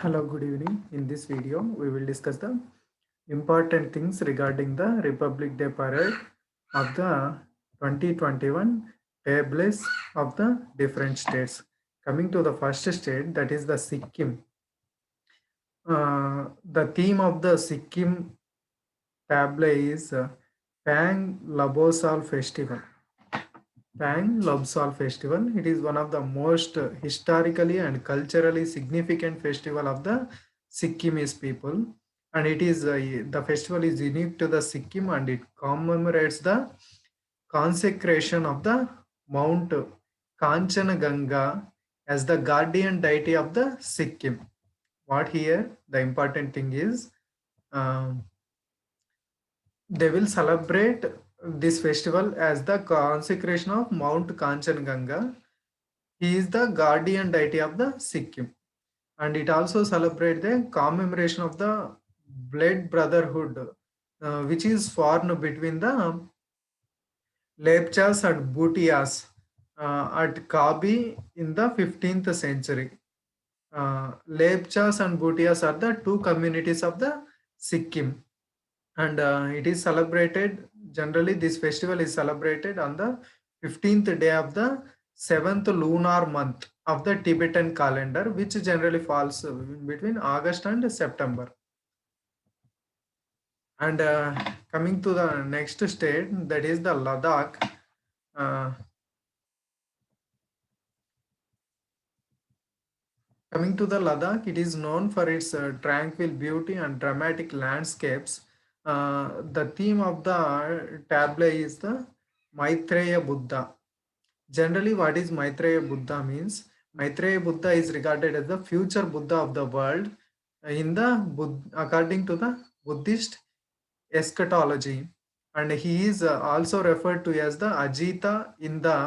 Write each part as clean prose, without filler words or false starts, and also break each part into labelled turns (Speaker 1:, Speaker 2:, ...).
Speaker 1: Hello, good evening. In this video, we will discuss the important things regarding the Republic Day parade of the 2021 tables of the different states. Coming to the first state, that is the Sikkim. The theme of the Sikkim table is Pang Labosal Festival. Pang Lobsal Festival. It is one of the most historically and culturally significant festival of the Sikkimese people, and it is the festival is unique to the Sikkim, and it commemorates the consecration of the Mount Kanchanaganga as the guardian deity of the Sikkim. What here the important thing is. um they will celebrate this festival as the consecration of Mount Kanchanjunga. He is the guardian deity of the Sikkim, and it also celebrates the commemoration of the blood brotherhood, which is formed between the Lepchas and Bhutias at Kabi in the 15th century. Lepchas and Bhutias are the two communities of the Sikkim, and it is celebrated generally. This festival is celebrated on the 15th day of the 7th lunar month of the Tibetan calendar, which generally falls between August and September. And coming to the next state, that is the Ladakh. uh, Coming to the Ladakh, it is known for its tranquil beauty and dramatic landscapes. The theme of the tablet is the Maitreya Buddha. Generally, what is Maitreya Buddha means? Maitreya Buddha is regarded as the future Buddha of the world according to the Buddhist eschatology, and he is also referred to as the Ajita in the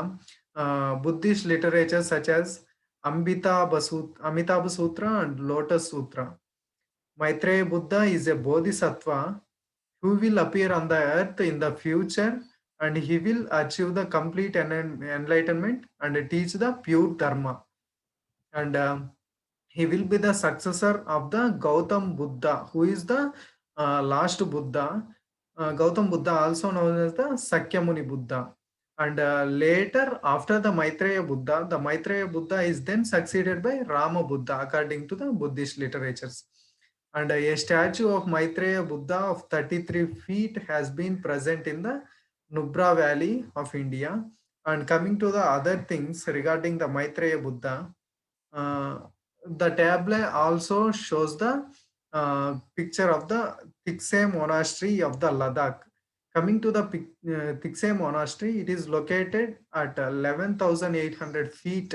Speaker 1: Buddhist literature such as Amitabha Sutra and Lotus Sutra. Maitreya Buddha is a bodhisattva who will appear on the earth in the future, and he will achieve the complete enlightenment and teach the pure dharma. And he will be the successor of the Gautam Buddha, who is the last Buddha. Gautam Buddha, also known as the Sakyamuni Buddha. And later, after the Maitreya Buddha is then succeeded by Rama Buddha, according to the Buddhist literatures. And a statue of Maitreya Buddha of 33 feet has been present in the Nubra Valley of India. And coming to the other things regarding the Maitreya Buddha, uh, the tablet also shows the picture of the Tikse Monastery of the Ladakh. Coming to the Tikse Monastery, it is located at 11,800 feet.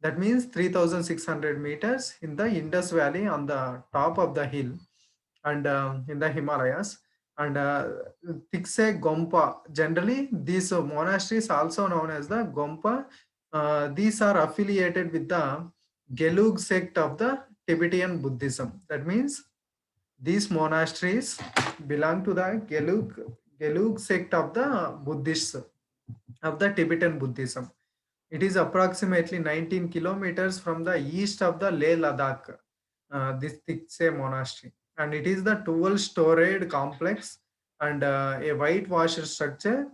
Speaker 1: That means 3,600 meters in the Indus Valley on the top of the hill, and in the Himalayas. And Tikse Gompa. Generally, these monasteries also known as the Gompa. These are affiliated with the Gelug sect of the Tibetan Buddhism. That means these monasteries belong to the Gelug sect of the Buddhists of the Tibetan Buddhism. It is approximately 19 kilometers from the east of the Leh Ladakh, this Tikse monastery. And it is the 12-storied complex and a whitewashed structure.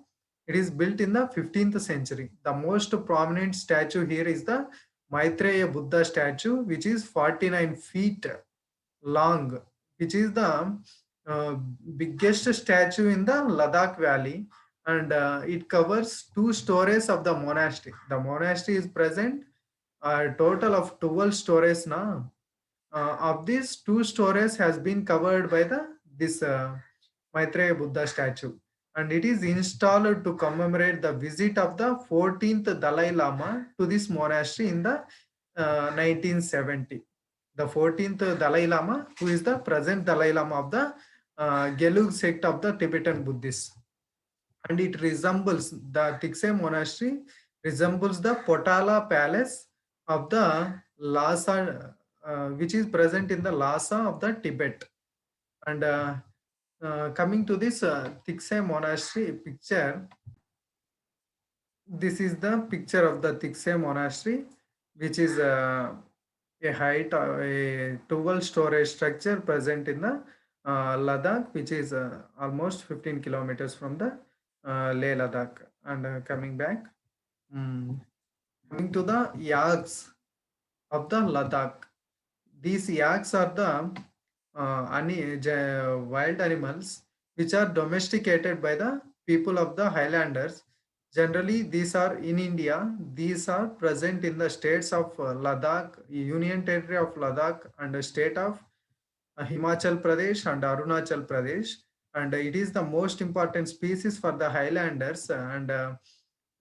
Speaker 1: It is built in the 15th century. The most prominent statue here is the Maitreya Buddha statue, which is 49 feet long, which is the uh, biggest statue in the Ladakh Valley, and it covers 2 stories of the monastery. The monastery is present a total of 12 stories now. Of these, 2 stories has been covered by the this Maitreya Buddha statue, and it is installed to commemorate the visit of the 14th Dalai Lama to this monastery in the 1970. The 14th Dalai Lama, who is the present Dalai Lama of the Gelug sect of the Tibetan Buddhists. And it resembles the Tikse monastery, resembles the Potala Palace of the Lhasa, which is present in the Lhasa of the Tibet. And coming to this Tikse monastery picture, this is the picture of the Tikse monastery, which is a height a 12 storage structure present in the Ladakh, which is almost 15 kilometers from the Leh Ladakh. And coming back, mm, coming to the yaks of the Ladakh. These yaks are the wild animals which are domesticated by the people of the highlanders. Generally, these are in India. These are present in the states of Ladakh, Union Territory of Ladakh, and the state of Himachal Pradesh and Arunachal Pradesh. And it is the most important species for the highlanders. And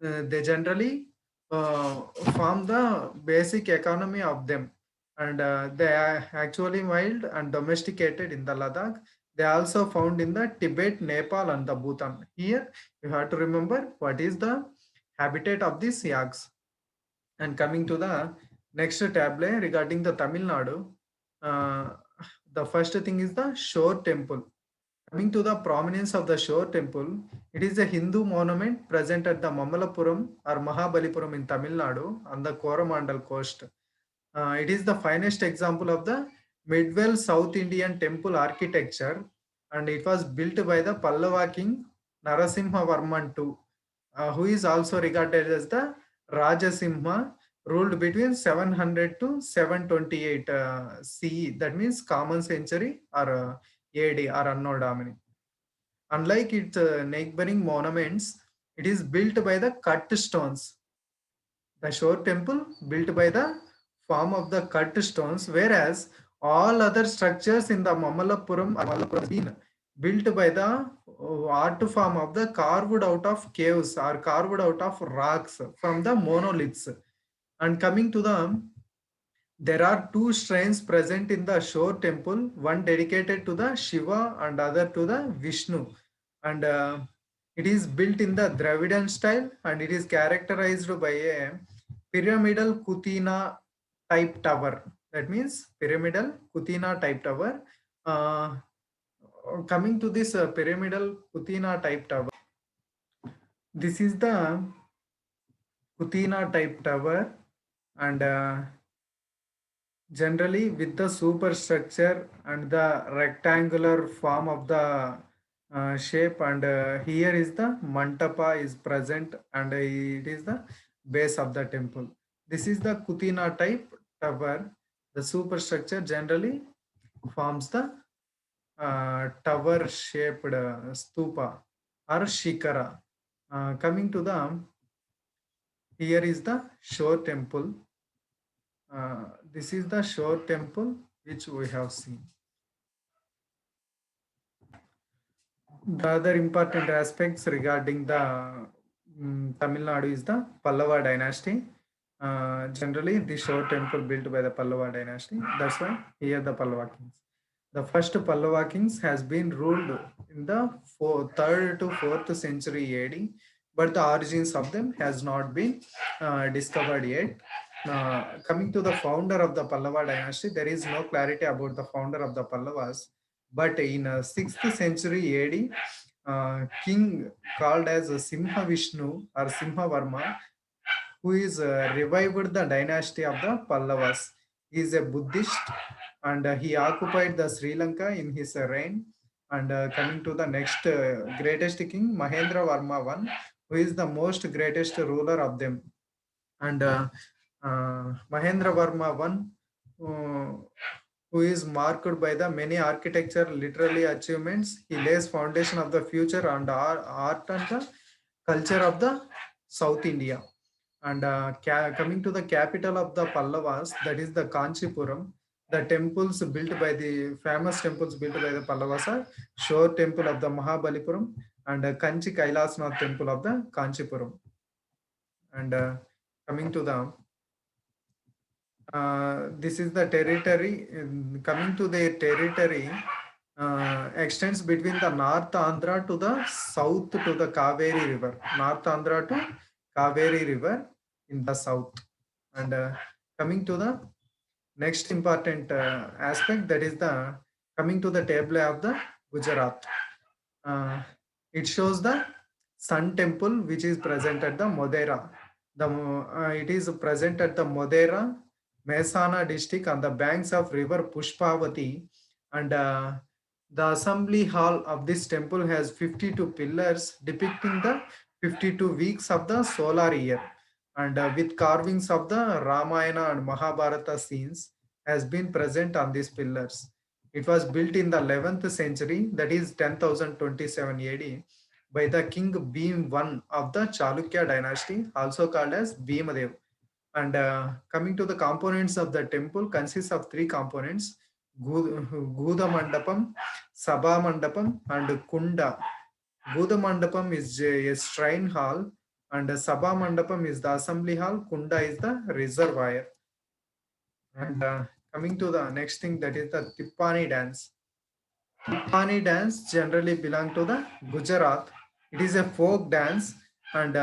Speaker 1: they generally uh, form the basic economy of them, and they are actually wild and domesticated in the Ladakh. They are also found in the Tibet, Nepal, and the Bhutan. Here, you have to remember what is the habitat of these yaks. And coming to the next tablet regarding the Tamil Nadu, uh, the first thing is the Shore Temple. Coming to the prominence of the Shore Temple, it is a Hindu monument present at the Mamalapuram or Mahabalipuram in Tamil Nadu on the Coromandel coast. It is the finest example of the medieval South Indian temple architecture, and it was built by the Pallava king Narasimha Varman II, who is also regarded as the Rajasimha, ruled between 700 to 728 CE. That means Common Century or AD or Anno Domini. Unlike its neighboring monuments, it is built by the cut stones. The Shore temple built by the form of the cut stones, whereas all other structures in the Mamalapuram are Mamalapuram been built by the art form of the carved out of caves or carved out of rocks from the monoliths. And coming to the, there are two shrines present in the Shore temple, one dedicated to the Shiva and other to the Vishnu. And it is built in the Dravidian style, and it is characterized by a pyramidal Kutina type tower. That means pyramidal Kutina type tower. Uh, Coming to this pyramidal Kutina type tower, this is the Kutina type tower, and generally with the superstructure and the rectangular form of the shape, and here is the mantapa is present, and it is the base of the temple. This is the Kutina type tower. The superstructure generally forms the tower shaped stupa or shikara. Coming to the, here is the Shore temple. This is the Shore temple which we have seen. The other important aspects regarding the Tamil Nadu is the Pallava dynasty. Generally, the Shore temple built by the Pallava dynasty. That's why here the Pallava kings. The first Pallava kings has been ruled in the 3rd to 4th century AD, but the origins of them has not been discovered yet. Coming to the founder of the Pallava dynasty, there is no clarity about the founder of the Pallavas, but in 6th century AD, king called as Simha Vishnu or Simha Varma, who is revived the dynasty of the Pallavas. He is a Buddhist, and he occupied the Sri Lanka in his reign. And coming to the next greatest king, Mahendra Varma I, who is the most greatest ruler of them. And Mahendra Varma I, who is marked by the many architecture literally achievements. He lays foundation of the future and art and the culture of the South India. And coming to the capital of the Pallavas, that is the Kanchipuram. The temples built by the famous temples built by the Pallavas are Shore Temple of the Mahabalipuram and Kanchi Kailasnath Temple of the Kanchipuram. And coming to the, this is the territory. Coming to the territory, extends between the North Andhra to the south to the Kaveri River. North Andhra to Kaveri River in the south. And coming to the next important aspect, that is the coming to the table of the Gujarat. Uh, it shows the Sun Temple which is present at the Modera. It is present at the Modera, Mehsana district on the banks of river Pushpavati. And the assembly hall of this temple has 52 pillars depicting the 52 weeks of the solar year, and with carvings of the Ramayana and Mahabharata scenes has been present on these pillars. It was built in the 11th century, that is 10,027 AD, by the king Bhim I of the Chalukya dynasty, also called as Bhimadev. And coming to the components of the temple, consists of three components: Guda Mandapam, Sabha Mandapam, and Kunda. Guda Mandapam is a shrine hall, and Sabha Mandapam is the assembly hall, Kunda is the reservoir. And coming to the next thing, that is the Tippani dance. Tippani dance generally belong to the Gujarat. It is a folk dance, and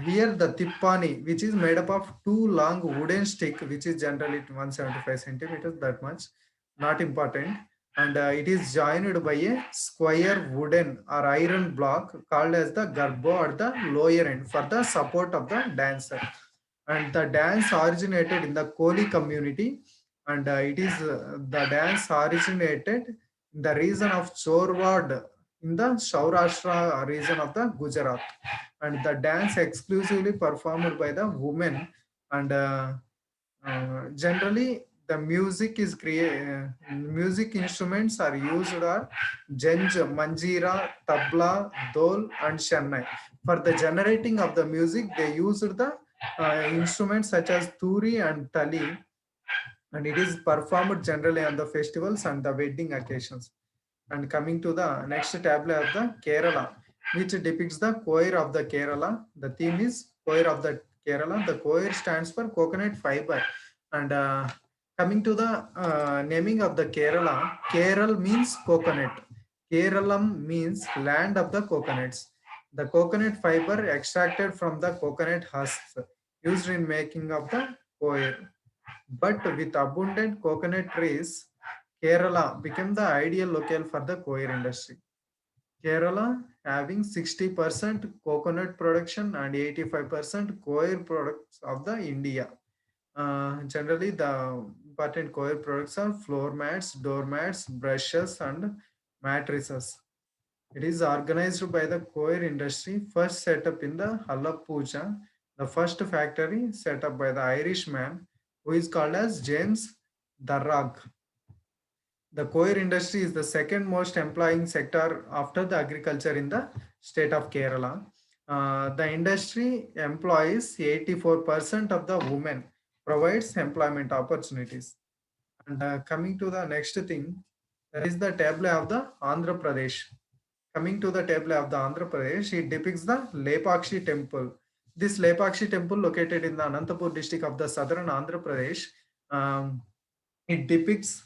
Speaker 1: here the Tippani, which is made up of two long wooden stick, which is generally 175 centimeters, that much, not important. And it is joined by a square wooden or iron block called as the garbo at the lower end for the support of the dancer. And the dance originated in the Koli community, and the dance originated in the region of Chorwad in the Saurashtra region of the Gujarat, and the dance exclusively performed by the women. And generally the music instruments are used are Jenj, Manjira, Tabla, Dol, and Shannai. For the generating of the music, they used the instruments such as Turi and Tali, and it is performed generally on the festivals and the wedding occasions. And coming to the next tableau of the Kerala, which depicts the choir of the Kerala. The theme is choir of the Kerala. The choir stands for coconut fiber. And coming to the naming of the Kerala, Keral means coconut. Keralam means land of the coconuts. The coconut fiber extracted from the coconut husks used in making of the choir. But with abundant coconut trees, Kerala became the ideal locale for the coir industry. Kerala having 60% coconut production and 85% coir products of the India. Generally, the important coir products are floor mats, doormats, brushes, and mattresses. It is organized by the coir industry, first set up in the Halapuja, the first factory set up by the Irishman who is called as James Darragh. The coir industry is the second most employing sector after the agriculture in the state of Kerala. The industry employs 84% of the women, provides employment opportunities. And coming to the next thing, that is the tableau of the Andhra Pradesh. Coming to the tableau of the Andhra Pradesh, it depicts the Lepakshi temple. This Lepakshi temple located in the Anantapur district of the southern Andhra Pradesh. Um, it depicts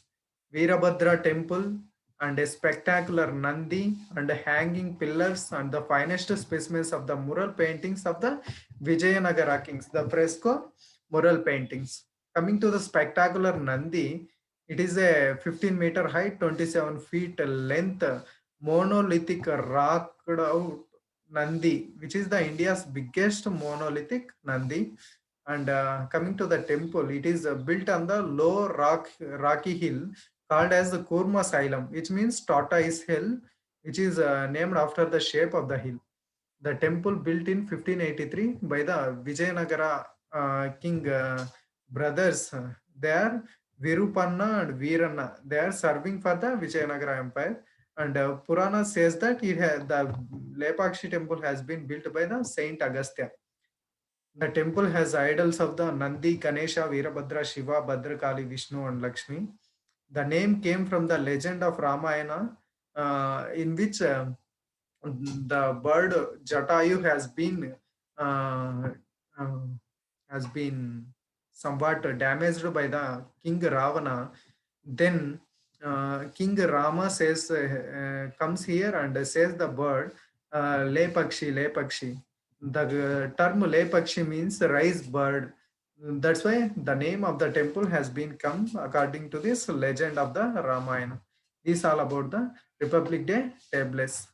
Speaker 1: Veerabhadra temple and a spectacular Nandi and hanging pillars and the finest specimens of the mural paintings of the Vijayanagara kings, the fresco mural paintings. Coming to the spectacular Nandi, it is a 15-meter height, 27 feet length, monolithic rocked out Nandi, which is the India's biggest monolithic Nandi. And coming to the temple, it is built on the low rocky hill called as the Kurma Asylum, which means tortoise hill, which is named after the shape of the hill. The temple built in 1583 by the Vijayanagara king brothers. They are Virupanna and Veeranna. They are serving for the Vijayanagara Empire. And Purana says that the Lepakshi temple has been built by the Saint Agastya. The temple has idols of the Nandi, Ganesha, Veerabhadra, Shiva, Bhadrakali, Vishnu, and Lakshmi. The name came from the legend of Ramayana, in which the bird Jatayu uh, uh, has been somewhat damaged by the king Ravana. Then King Rama comes here and says the bird, Le Pakshi, Le Pakshi. The term Le Pakshi means rise bird. That's why the name of the temple has been come according to this legend of the Ramayana. This all about the Republic Day tablets.